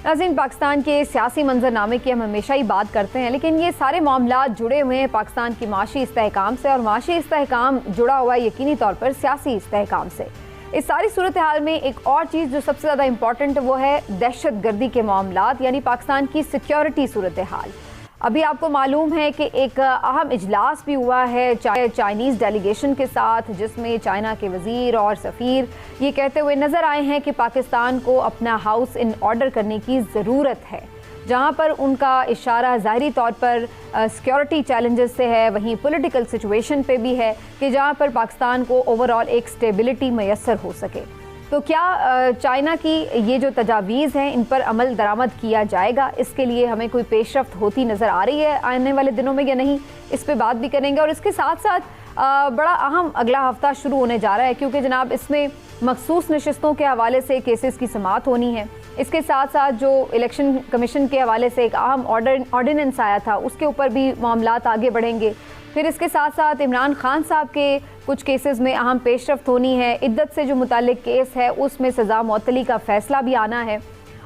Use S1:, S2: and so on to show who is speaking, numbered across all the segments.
S1: नाज़रीन, पाकिस्तान के सियासी मंजरनामे की हम हमेशा ही बात करते हैं, लेकिन ये सारे मामलात जुड़े हुए हैं पाकिस्तान की माशी इस्तेहकाम से, और माशी इस्तेहकाम जुड़ा हुआ है यकीनी तौर पर सियासी इस्तेहकाम से। इस सारी सूरत हाल में एक और चीज़ जो सबसे ज़्यादा इंपॉर्टेंट है वो है दहशत गर्दी के मामलात, यानी पाकिस्तान की सिक्योरिटी सूरत हाल। अभी आपको मालूम है कि एक अहम इजलास भी हुआ है चाइनीज़ डेलीगेशन के साथ, जिसमें चाइना के वज़ीर और सफ़ीर ये कहते हुए नज़र आए हैं कि पाकिस्तान को अपना हाउस इन ऑर्डर करने की ज़रूरत है। जहां पर उनका इशारा ज़ाहिरी तौर पर सिक्योरिटी चैलेंजेस से है, वहीं पॉलिटिकल सिचुएशन पे भी है कि जहां पर पाकिस्तान को ओवरऑल एक स्टेबिलिटी मैसर हो सके। तो क्या चाइना की ये जो तजावीज़ हैं इन पर अमल दरामद किया जाएगा? इसके लिए हमें कोई पेशरफ्त होती नज़र आ रही है आने वाले दिनों में या नहीं, इस पर बात भी करेंगे। और इसके साथ साथ बड़ा अहम अगला हफ्ता शुरू होने जा रहा है, क्योंकि जनाब इसमें मखसूस नशिस्तों के हवाले से केसेस की समाअत होनी है। इसके साथ साथ जो इलेक्शन कमीशन के हवाले से एक अहम ऑर्डिनेंस आया था, उसके ऊपर भी मामलात आगे बढ़ेंगे। फिर इसके साथ साथ इमरान खान साहब के कुछ केसेस में अहम पेशरफ्त होनी है। इद्दत से जो मुतालिक केस है उसमें सज़ा मुअत्तली का फ़ैसला भी आना है,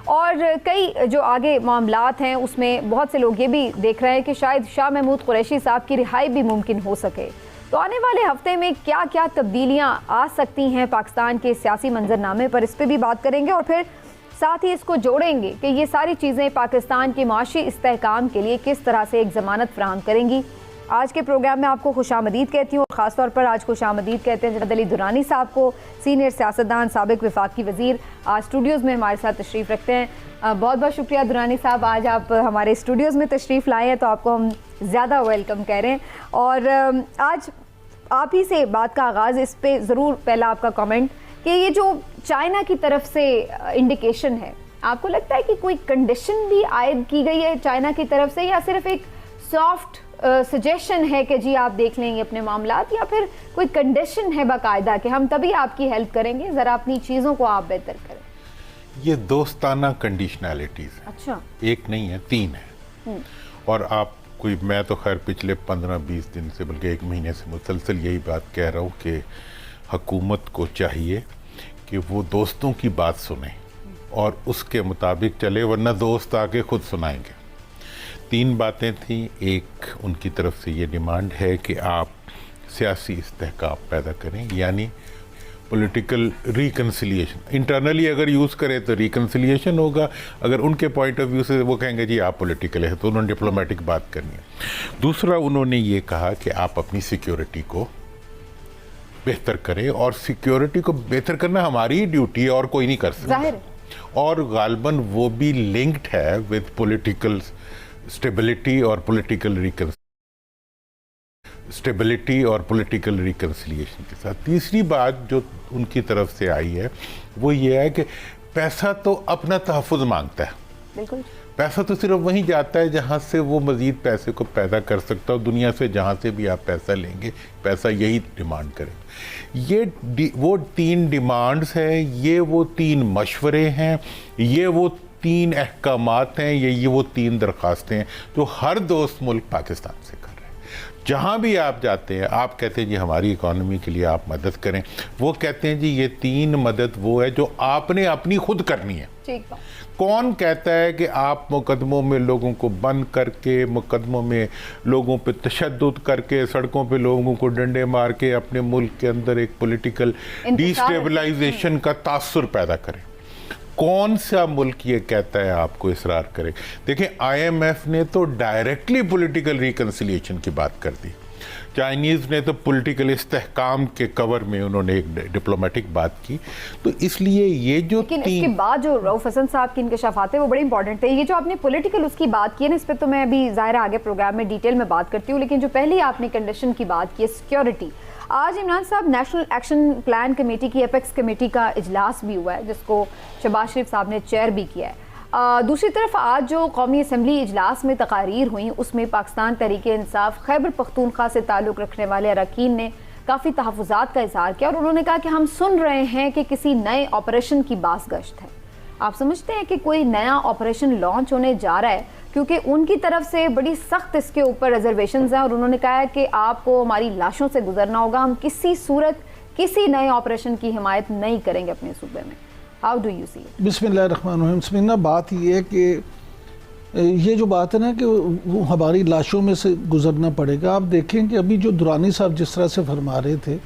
S1: और कई जो आगे मामलात हैं उसमें बहुत से लोग ये भी देख रहे हैं कि शायद शाह महमूद कुरैशी साहब की रिहाई भी मुमकिन हो सके। तो आने वाले हफ्ते में क्या क्या तब्दीलियाँ आ सकती हैं पाकिस्तान के सियासी मंजरनामे पर, इस पर भी बात करेंगे। और फिर साथ ही इसको जोड़ेंगे कि ये सारी चीज़ें पाकिस्तान के माशी इस्तेहकाम के लिए किस तरह से एक ज़मानत फराहम करेंगी। आज के प्रोग्राम में आपको खुशामदीद कहती हूँ, और ख़ास तौर पर आज खुशामदीद कहते हैं जनाब अली दुरानी साहब को, सीनियर सियासतदान, साबिक वफाकी वज़ीर, आज स्टूडियोज़ में हमारे साथ तशरीफ़ रखते हैं। बहुत बहुत शुक्रिया दुरानी साहब, आज आप हमारे स्टूडियोज़ में तशरीफ़ लाए हैं तो आपको हम ज़्यादा वेलकम कह रहे हैं। और आज आप ही से बात का आगाज़, इस पर ज़रूर पहला आपका कमेंट कि ये जो चाइना की तरफ से इंडिकेशन है, आपको लगता है कि कोई कंडीशन भी आयद की गई है चाइना की तरफ से, या सिर्फ एक सॉफ्ट सजेशन है कि जी आप देख लेंगे अपने मामलात, या फिर कोई कंडीशन है बाकायदा कि हम तभी आपकी हेल्प करेंगे, ज़रा अपनी चीज़ों को आप बेहतर करें?
S2: ये दोस्ताना कंडीशनैलिटीज़ है।
S1: अच्छा,
S2: एक नहीं है, तीन है। और आप कोई, मैं तो खैर पिछले 15-20 दिन से बल्कि 1 महीने से मुसलसल यही बात कह रहा हूँ कि हुकूमत को चाहिए कि वो दोस्तों की बात सुने और उसके मुताबिक चले, वरना दोस्त आके खुद सुनाएंगे। 3 बातें थी। एक, उनकी तरफ से ये डिमांड है कि आप सियासी इस्तेहकाम पैदा करें, यानी पॉलिटिकल रिकन्सिलिएशन। इंटरनली अगर यूज़ करें तो रिकन्सिलिएशन होगा, अगर उनके पॉइंट ऑफ व्यू से वो कहेंगे जी आप पॉलिटिकल है तो उन्होंने डिप्लोमेटिक बात करनी है। दूसरा, उन्होंने ये कहा कि आप अपनी सिक्योरिटी को बेहतर करें, और सिक्योरिटी को बेहतर करना हमारी ही ड्यूटी है और कोई नहीं कर सकता। और गालबन वो भी लिंक्ड है विद पॉलिटिकल स्टेबिलिटी और पॉलिटिकल रिकन्सिलिएशन के साथ। तीसरी बात जो उनकी तरफ से आई है वो ये है कि पैसा तो अपना तहफ़्फ़ुज़ मांगता है।
S1: बिल्कुल, पैसा
S2: तो सिर्फ वहीं जाता है जहाँ से वो मज़ीद पैसे को पैदा कर सकता हो। दुनिया से जहाँ से भी आप पैसा लेंगे, पैसा यही डिमांड करें। ये वो 3 डिमांड्स हैं, ये वो 3 मशवरे हैं, ये वो 3 अहकामात हैं, ये वो 3 दरख्वास्तें हैं जो हर दोस्त मुल्क पाकिस्तान से कर रहे हैं। जहाँ भी आप जाते हैं, आप कहते हैं जी हमारी इकॉनमी के लिए आप मदद करें, वो कहते हैं जी ये 3 मदद वो है जो आपने अपनी खुद करनी है।
S1: ठीक है।
S2: कौन कहता है कि आप मुकदमों में लोगों को बंद करके, मुकदमों में लोगों पे तशद्दुद करके, सड़कों पे लोगों को डंडे मार के अपने मुल्क के अंदर एक पॉलिटिकल डिस्टेबलाइजेशन का तासुर पैदा करें? कौन सा मुल्क ये कहता है आपको इसरार करे? देखिए, IMF ने तो डायरेक्टली पॉलिटिकल रिकन्सिलिएशन की बात कर दी, चाइनीज़ ने तो पॉलिटिकल इस्तेहकाम के कवर में उन्होंने एक डिप्लोमेटिक बात की। तो इसलिए ये जो
S1: इसके बाद जो रऊफ हसन साहब की इंकशाफात है वो बड़े इंपॉर्टेंट थे। ये जो आपने पॉलिटिकल उसकी बात की है ना, इस पर तो मैं अभी ज़ाहिर आगे प्रोग्राम में डिटेल में बात करती हूँ, लेकिन जो पहले आपने कंडीशन की बात की है सिक्योरिटी, आज इमरान साहब नेशनल एक्शन प्लान कमेटी की एपेक्स कमेटी का इजलास भी हुआ है, जिसको शहबाज शरीफ साहब ने चेयर भी किया है। दूसरी तरफ आज जो कौमी असम्बली इजलास में तकारीर हुई, उसमें पाकिस्तान तहरीक इंसाफ खैबर पख्तूनख्वा से ताल्लुक़ रखने वाले अरकान ने काफ़ी तहफ़्फ़ुज़ात का इज़हार किया, और उन्होंने कहा कि हम सुन रहे हैं कि किसी नए ऑपरेशन की बाज़गश्त है। आप समझते हैं कि कोई नया ऑपरेशन लॉन्च होने जा रहा है? क्योंकि उनकी तरफ से बड़ी सख्त इसके ऊपर रिजर्वेशंस हैं, और उन्होंने कहा है कि आपको हमारी लाशों से गुजरना होगा, हम किसी सूरत किसी नए ऑपरेशन की हिमायत नहीं करेंगे अपने सूबे में। How do you see it?
S3: بسم اللہ الرحمن الرحیم. سمینا بات یہ ہے کہ یہ جو بات ہے نا کہ وہ ہماری لاشوں میں سے گزرنا پڑے گا. آپ دیکھیں کہ ابھی جو درانی صاحب جس طرح سے فرما رہے تھے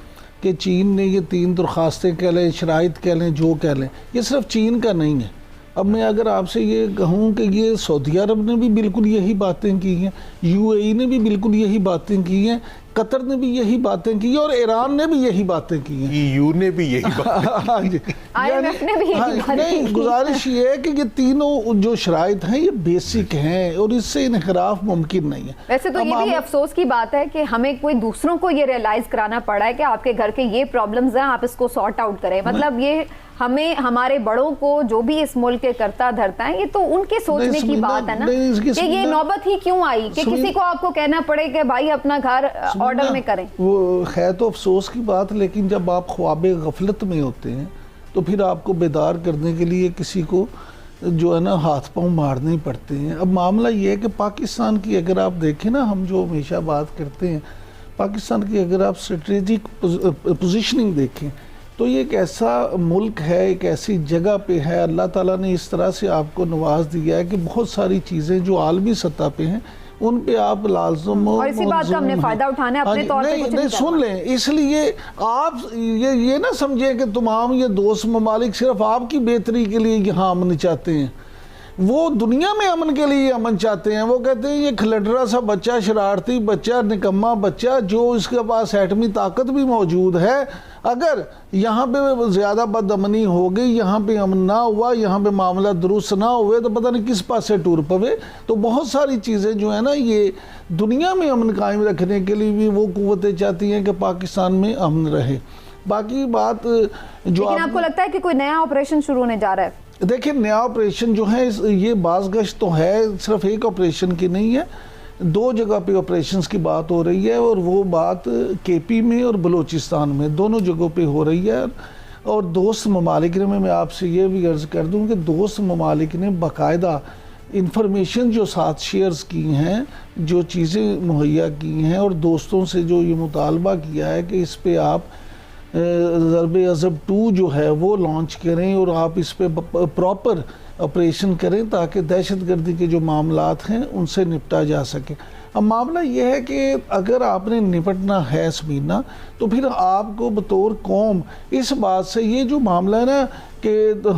S3: کہ چین نے یہ 3 درخواستیں کہہ لیں، شرائط کہہ لیں، جو کہہ لیں، یہ صرف چین کا نہیں ہے. اب میں اگر آپ سے یہ کہوں کہ یہ سعودی عرب نے بھی بالکل یہی باتیں کی ہیں، UAE نے بھی بالکل یہی باتیں کی ہیں، قطر نے بھی یہی باتیں کی ہیں، اور ایران نے بھی یہی باتیں کی ہیں،
S2: EU نے بھی یہی باتیں کی.
S1: IMF نے بھی یہی باتیں
S3: نہیں،
S1: کی.
S3: گزارش یہ ہے کہ یہ تینوں جو شرائط ہیں یہ بیسک ہیں اور اس سے انحراف ممکن نہیں ہے.
S1: ویسے تو یہ بھی افسوس کی بات ہے کہ ہمیں کوئی دوسروں کو یہ ریئلائز کرانا پڑا ہے کہ آپ کے گھر کے یہ پرابلمز ہیں، آپ اس کو سارٹ آؤٹ کریں. مطلب یہ ہمیں ہمارے بڑوں کو جو بھی اس ملک کے کرتا دھرتا ہے، یہ تو ان کے سوچنے کی بات ہے نا کہ یہ نوبت ہی کیوں آئی کہ کسی کو آپ کو کہنا پڑے کہ بھائی اپنا گھر آرڈر میں کریں.
S3: وہ ہے تو افسوس کی بات، لیکن جب آپ خواب غفلت میں ہوتے ہیں تو پھر آپ کو بیدار کرنے کے لیے کسی کو جو ہے نا ہاتھ پاؤں مارنے پڑتے ہیں. اب معاملہ یہ ہے کہ پاکستان کی اگر آپ دیکھیں نا، ہم جو ہمیشہ بات کرتے ہیں پاکستان کی، اگر آپ اسٹریٹجک پوزیشننگ دیکھیں تو یہ ایک ایسا ملک ہے، ایک ایسی جگہ پہ ہے. اللہ تعالیٰ نے اس طرح سے آپ کو نواز دیا ہے کہ بہت ساری چیزیں جو عالمی سطح پہ ہیں ان پہ آپ لازم
S1: اور اسی بات کا ہم نے فائدہ اٹھانا ہے اپنے طور پہ.
S3: نہیں سن لیں، اس لیے آپ یہ نہ سمجھیں کہ تمام یہ دوست ممالک صرف آپ کی بہتری کے لیے یہاں امن چاہتے ہیں. وہ دنیا میں امن کے لیے امن چاہتے ہیں. وہ کہتے ہیں یہ کھلڈرا سا بچہ، شرارتی بچہ، نکما بچہ، جو اس کے پاس ایٹمی طاقت بھی موجود ہے، اگر یہاں پہ زیادہ بد امنی ہو گئی، یہاں پہ امن نہ ہوا، یہاں پہ معاملہ درست نہ ہوئے تو پتہ نہیں کس پاس سے ٹور پوے. تو بہت ساری چیزیں جو ہیں نا یہ دنیا میں امن قائم رکھنے کے لیے بھی وہ قوتیں چاہتی ہیں کہ پاکستان میں امن رہے. باقی بات جو
S1: لیکن آپ کو لگتا ہے کہ کوئی نیا آپریشن شروع ہونے جا رہا ہے؟
S3: دیکھیں نیا آپریشن جو ہے یہ باز گشت تو ہے، صرف ایک آپریشن کی نہیں ہے، 2 جگہ پہ آپریشنز کی بات ہو رہی ہے، اور وہ بات KP میں اور بلوچستان میں دونوں جگہوں پہ ہو رہی ہے. اور دوست ممالک نے، میں آپ سے یہ بھی عرض کر دوں کہ دوست ممالک نے باقاعدہ انفارمیشن جو ساتھ شیئرز کی ہیں، جو چیزیں مہیا کی ہیں، اور دوستوں سے جو یہ مطالبہ کیا ہے کہ اس پہ آپ ضرب عضب 2 جو ہے وہ لانچ کریں اور آپ اس پہ پراپر آپریشن کریں تاکہ دہشت گردی کے جو معاملات ہیں ان سے نپٹا جا سکے. اب معاملہ یہ ہے کہ اگر آپ نے نپٹنا ہے سمینا، تو پھر آپ کو بطور قوم اس بات سے یہ جو معاملہ ہے نا کہ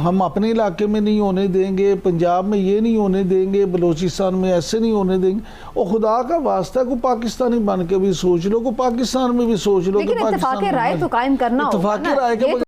S3: ہم اپنے علاقے میں نہیں ہونے دیں گے، پنجاب میں یہ نہیں ہونے دیں گے، بلوچستان میں ایسے نہیں ہونے دیں گے، اور خدا کا واسطہ کو پاکستانی بن کے بھی سوچ لو، کو پاکستان میں بھی سوچ لو.
S1: لیکن اتفاق رائے تو قائم کرنا ہوگا نا.
S3: اتفاق رائے کے